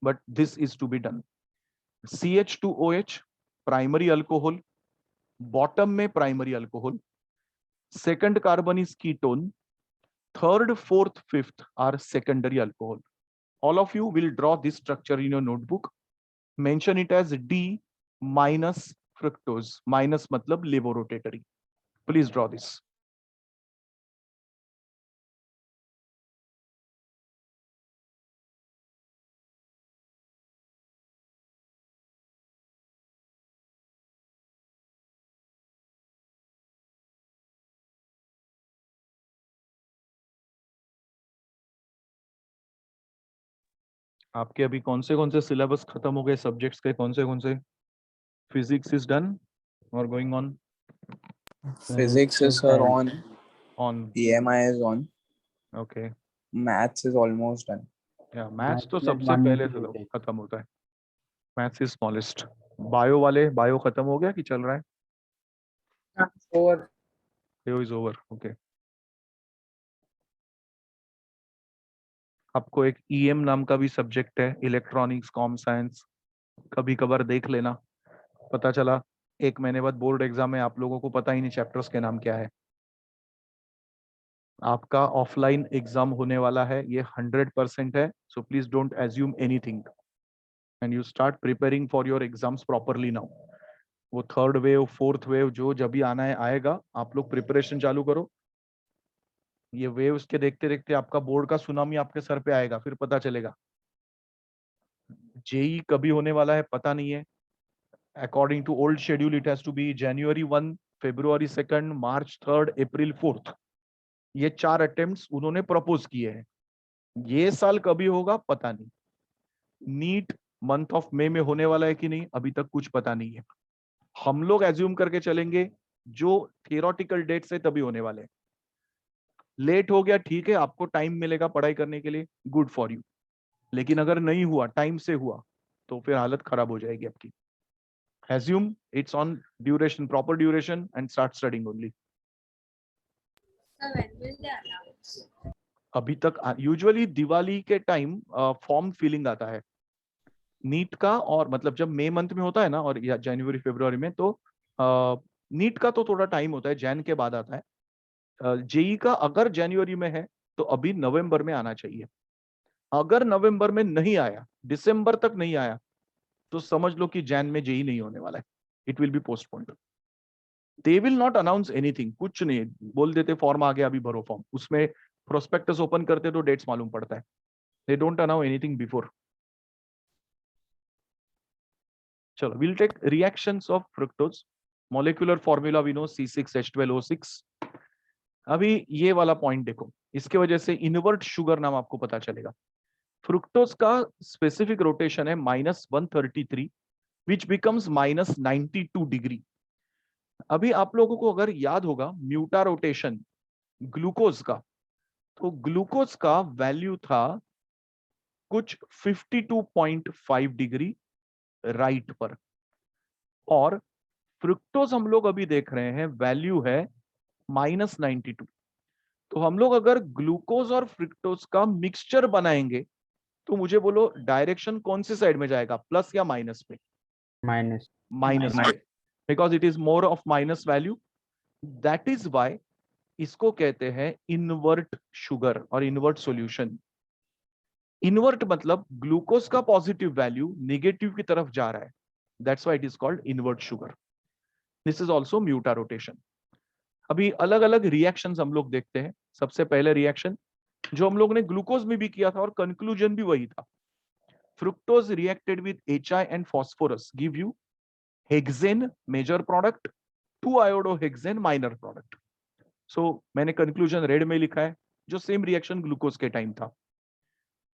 but this is to be done. CH2OH primary alcohol, bottom में primary alcohol, second carbon is ketone, third, fourth, fifth are secondary alcohol. All of you will draw this structure in your notebook. Mention it as D minus fructose. Minus मतलब levorotatory. Please draw this. आपके अभी कौन से syllabus खत्म हो गए subjects के? कौन से? फिजिक्स इज डन और going on. Physics is sir on. EMI is on. Okay. Maths is almost done. या मैथ्स तो सबसे पहले से खत्म होता है. Maths is smallest. बायो वाले, बायो खत्म हो गया कि चल रहा है? Over. Bio is over. Okay. आपको एक EM नाम का भी सब्जेक्ट है, इलेक्ट्रॉनिक्स कॉम साइंस. कभी कभार देख लेना. पता चला 1 महीने बाद बोर्ड एग्जाम में आप लोगों को पता ही नहीं चैप्टर्स के नाम क्या है. आपका ऑफलाइन एग्जाम होने वाला है, ये 100% है. So please don't assume anything and you start preparing for your exams properly now. वो थर्ड वेव, फोर्थ वेव जो जब भी आना है आएगा, आप लोग प्रिपरेशन चालू करो. ये वेव्स के देखते देखते आपका बोर्ड का सुनामी आपके सर पे आएगा, फिर पता चलेगा. जेई कभी होने वाला है पता नहीं है. According to old schedule it has to be January 1, February 2, March 3, April 4. ये 4 अटेम्प्ट्स उन्होंने प्रपोज किए हैं. ये साल कभी होगा पता नहीं. नीट मंथ ऑफ मे में होने वाला है कि नहीं अभी तक कुछ पता नहीं है. हम लोग एज्यूम करके चलेंगे जो थियोरेटिकल डेट्स है तभी होने वाले हैं. लेट हो गया ठीक है, आपको टाइम मिलेगा पढ़ाई करने के लिए, गुड फॉर यू. लेकिन अगर नहीं हुआ, टाइम से हुआ, तो फिर हालत खराब हो जाएगी आपकी. Assume it's on duration, proper duration, and start studying only. Sir, when will they announce? अभी तक यूजुअली दिवाली के टाइम फॉर्म फिलिंग आता है नीट का, और मतलब जब मई मंथ में होता है ना, और या जनवरी फरवरी में, तो नीट का तो थोड़ा टाइम होता है, जैन के बाद आता है. जेई का अगर जनवरी में है तो अभी नवंबर में आना चाहिए. अगर नवंबर में नहीं आया, दिसंबर तक नहीं आया, तो समझ लो कि जैन में जेई नहीं होने वाला है. It will be postponed. They will not announce anything. कुछ नहीं बोल देते फॉर्म आ गया अभी भरो फॉर्म. उसमें प्रोस्पेक्टस ओपन करते तो डेट्स मालूम पड़ता है. They don't announce anything before. चलो, will take reactions of fructose. Molecular formula we know C6H12O6। अभी ये वाला पॉइंट देखो, इसके वजह से इनवर्ट शुगर नाम आपको पता चलेगा। फ्रुक्टोज का स्पेसिफिक रोटेशन है -133 विच बिकम्स -92 डिग्री। अभी आप लोगों को अगर याद होगा म्यूटा रोटेशन ग्लूकोज का, तो ग्लूकोज का वैल्यू था कुछ 52.5 डिग्री राइट पर, और फ्रुक्टोज हम लोग अभी देख रहे हैं वैल्यू है -92। तो हम लोग अगर ग्लूकोज और फ्रुक्टोज का मिक्सचर बनाएंगे तो मुझे बोलो डायरेक्शन कौन सी साइड में जाएगा, प्लस या माइनस पे? माइनस। माइनस पे, because it is more of minus value. That is why इसको कहते हैं इनवर्ट शुगर और इनवर्ट सॉल्यूशन। इनवर्ट मतलब ग्लूकोज का पॉजिटिव वैल्यू नेगेटिव की तरफ जा रहा है, that's why it is called invert sugar. This is also mutarotation. अभी अलग अलग रिएक्शंस हम लोग देखते हैं। सबसे पहले रिएक्शन जो हम लोग ने ग्लूकोज में भी किया था और कंक्लूजन भी वही था, fructose reacted with HI and phosphorus give you hexane major product, 2-iodohexane minor product. So मैंने कंक्लूजन रेड में लिखा है, जो सेम रिएक्शन ग्लूकोज के टाइम था।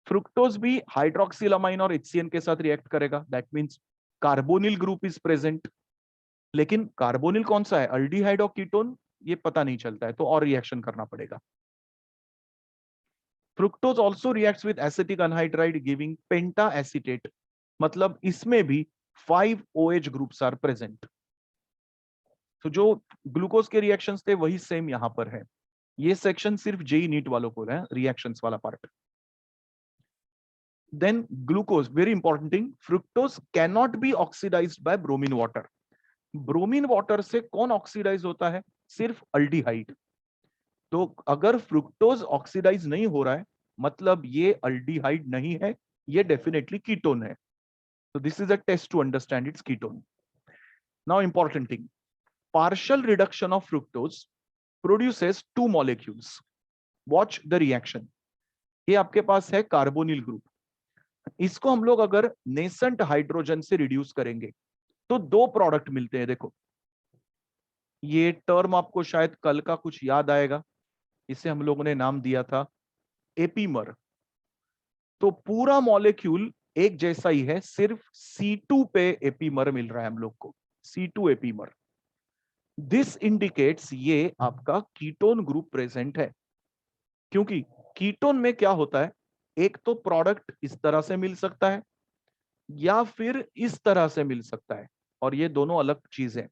फ्रुक्टोज भी हाइड्रोक्सिलामाइन और HCN के साथ रिएक्ट करेगा, that means carbonyl group is present. लेकिन कार्बोनिल कौन सा है, अल्डिहाइड और कीटोन, ये पता नहीं चलता है, तो और रिएक्शन करना पड़ेगा। Fructose also reacts with acetic anhydride giving pentaacetate, मतलब इसमें भी 5 OH ग्रुप्स आर प्रेजेंट। तो जो ग्लूकोज के रिएक्शंस थे वही सेम यहां पर है। ये सेक्शन सिर्फ जेई नीट वालों को है, रिएक्शंस वाला part. Then glucose, very important thing, fructose can not be oxidized by bromine water. Bromine water से कौन ऑक्सीडाइज होता है, सिर्फ अल्डिहाइड। तो अगर फ्रुक्टोज ऑक्सीडाइज नहीं हो रहा है मतलब ये अल्डिहाइड नहीं है, ये डेफिनेटली कीटोन है। So this is a test to understand its ketone. Now important thing, partial reduction of fructose produces 2 molecules. Watch the reaction. ये आपके पास है कार्बोनिल ग्रुप, इसको हम लोग अगर नेसेंट हाइड्रोजन से रिड्यूस करेंगे तो 2 प्रोडक्ट मिलते हैं। देखो ये टर्म आपको शायद कल का कुछ याद आएगा, इसे हम लोगों ने नाम दिया था एपीमर। तो पूरा मॉलिक्यूल एक जैसा ही है, सिर्फ C2 पे एपीमर मिल रहा है हम लोग को, C2 एपीमर। दिस इंडिकेट्स ये आपका कीटोन ग्रुप प्रेजेंट है, क्योंकि कीटोन में क्या होता है, एक तो प्रोडक्ट इस तरह से मिल सकता है या फिर इस तरह से मिल सकता है, और ये दोनों अलग चीज है।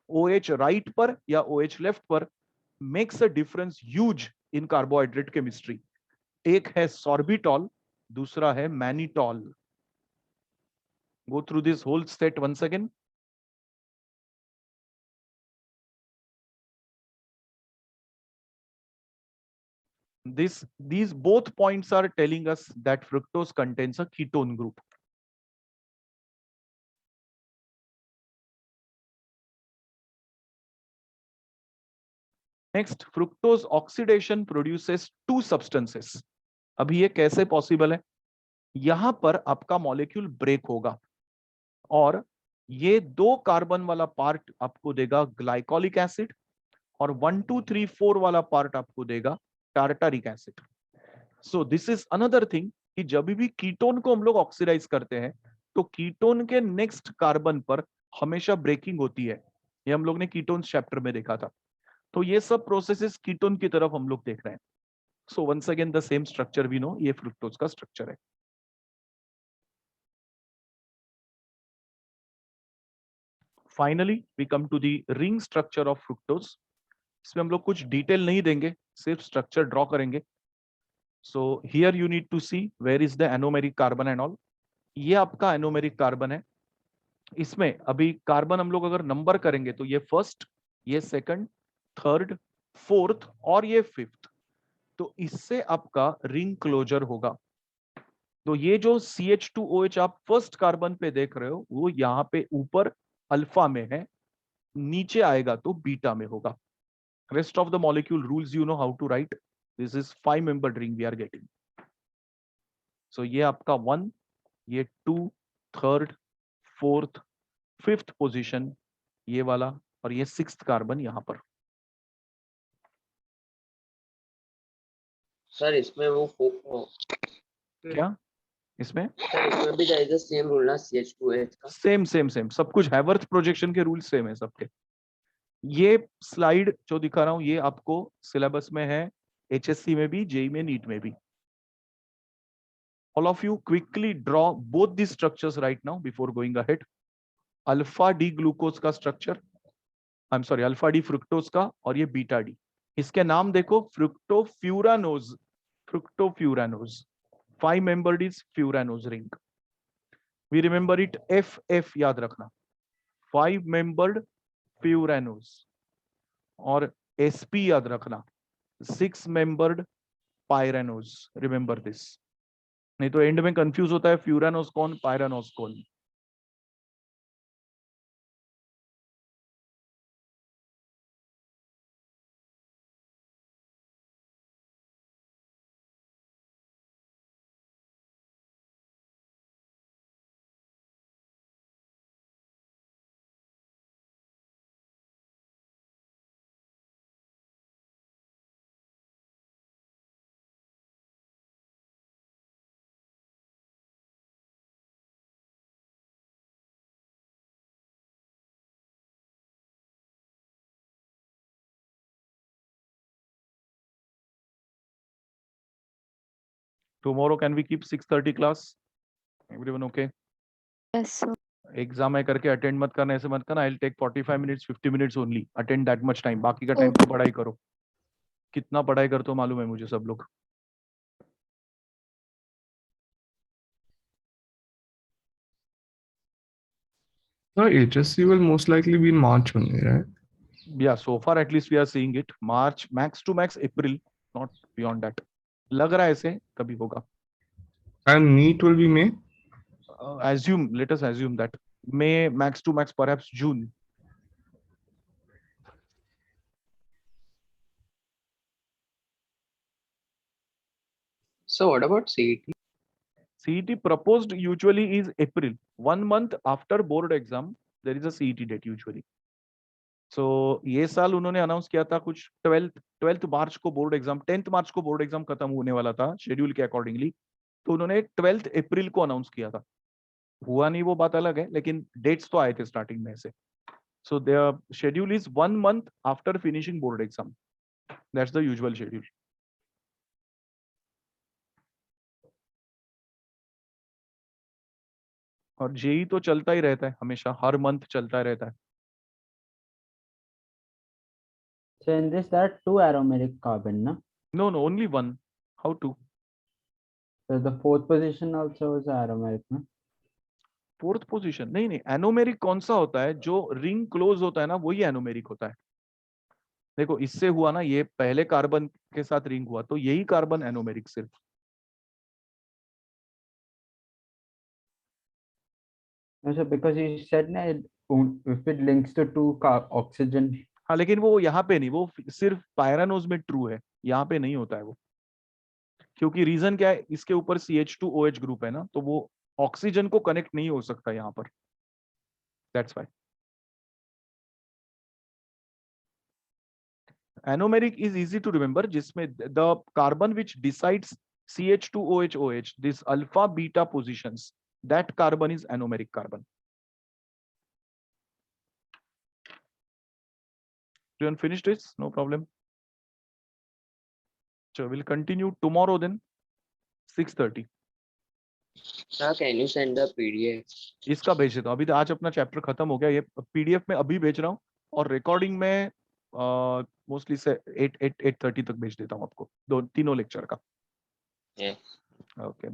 OH राइट पर या OH लेफ्ट पर makes a difference huge in carbohydrate chemistry. एक है सॉर्बिटॉल, दूसरा है mannitol. Go through this whole set once again. These both points are telling us that fructose contains a ketone group. Next, fructose oxidation produces 2 substances. अभी ये कैसे possible है, यहां पर आपका मॉलिक्यूल ब्रेक होगा और ये 2 कार्बन वाला पार्ट आपको देगा ग्लाइकोलिक एसिड, और 1 2 3 4 वाला पार्ट आपको देगा tartaric acid. So this is another thing कि जब भी कीटोन को हम लोग ऑक्सीडाइज करते हैं तो कीटोन के नेक्स्ट कार्बन पर हमेशा ब्रेकिंग होती है, ये हम लोग ने कीटोन चैप्टर में देखा था। तो ये सब प्रोसेसेस कीटोन की तरफ हम लोग देख रहे हैं। So once again the same structure we know, ये फ्रुक्टोज का स्ट्रक्चर है। Finally we come to the ring structure of fructose. इसमें हम लोग कुछ डिटेल नहीं देंगे, सिर्फ स्ट्रक्चर ड्रॉ करेंगे। So here you need to see where is the anomeric carbon and all. ये आपका एनोमेरिक कार्बन है। इसमें अभी कार्बन हम लोग अगर नंबर करेंगे तो ये फर्स्ट, ये सेकंड, थर्ड, फोर्थ और ये फिफ्थ। तो इससे आपका रिंग क्लोजर होगा। तो ये जो CH2OH आप फर्स्ट कार्बन पे देख रहे हो वो यहाँ पे ऊपर अल्फा में है, नीचे आएगा तो बीटा में होगा। Rest of the molecule rules you know how to write. This is 5 membered ring we are getting. So ये आपका 1, ये 2, थर्ड, फोर्थ, फिफ्थ पोजीशन, ये वाला, और ये 6th कार्बन यहाँ पर। सर इसमें वो क्या इसमें? सर इसमें भी there is the same rule ना CH2OH का। सेम सेम सेम सब कुछ, हैवर्थ प्रोजेक्शन के रूल सेम है सबके। ये स्लाइड जो दिखा रहा हूं ये आपको सिलेबस में है, HSC में भी, JEE में, नीट में भी। All of you quickly draw both these structures right now before going ahead. Alpha D glucose का structure, I am sorry alpha D fructose का, और ये बीटा डी। इसके नाम देखो, fructofuranose, fructofuranose, 5 membered is furanose ring. We remember it, FF याद रखना, 5 membered furanose. और SP याद रखना, 6 membered पायरानोज। रिमेंबर दिस, नहीं तो एंड में कंफ्यूज होता है फ्यूरानोज कौन, पायरानोज कौन। Tomorrow can we keep 6:30 class? Everyone okay? Yes, sir. Exam है करके अटेंड मत करना, ऐसे मत करना। I will take 45 minutes 50 minutes only, attend that much time, बाकी का टाइम तो पढ़ाई करो। कितना पढ़ाई करते हो मालूम है मुझे सब लोग। So HSC will most likely be in March only, right? Yeah, so far at least we are seeing it March, max to max April, not beyond that. लग रहा है ऐसे कभी होगा। And NEET will be May? Assume, let us assume that May, max to max perhaps June. So what about CET? CET proposed usually is April. 1 month after board exam, there is a CET date usually. So ये साल उन्होंने announce किया था कुछ 12th मार्च को board exam, 10th मार्च को board exam खत्म होने वाला था शेड्यूल के अकॉर्डिंगली, तो उन्होंने 12th अप्रैल को अनाउंस किया था। हुआ नहीं वो बात अलग है, लेकिन डेट्स तो आए थे स्टार्टिंग में से। So there schedule is 1 month after finishing board exam, that's the usual schedule. और जेई तो चलता ही रहता है हमेशा, हर मंथ चलता रहता है। So in this there are 2 aromeric carbon, no? No, only one. How to? So the 4th position also is aromeric, no? 4th position नहीं नहीं, एनोमेरिक कौन सा होता है? जो रिंग क्लोज होता है ना वही एनोमेरिक होता है। देखो इससे हुआ ना, ये पहले कार्बन के साथ रिंग हुआ, तो यही कार्बन एनोमेरिक सिर्फ। No, sir, because you said na if it links to 2 oxygen. हाँ लेकिन वो यहाँ पे नहीं, वो सिर्फ पायरानोज में ट्रू है, यहाँ पे नहीं होता है वो। क्योंकि रीजन क्या है, इसके ऊपर CH2OH ग्रुप है ना, तो वो ऑक्सीजन को कनेक्ट नहीं हो सकता यहाँ पर, that's why. Anomeric is easy to remember, जिसमें the carbon which decides CH2OH, this alpha beta positions, that carbon is anomeric carbon. You finished this? No problem. So we'll continue tomorrow then, 6:30. Sir, can you send the PDF? इसका भेज देता हूँ, अभी तो आज अपना chapter खत्म हो गया, ये PDF में अभी भेज रहा हूँ, और रिकॉर्डिंग में मोस्टली से 8:30 तक भेज देता हूँ आपको, तीनों लेक्चर का। Yes. ओके।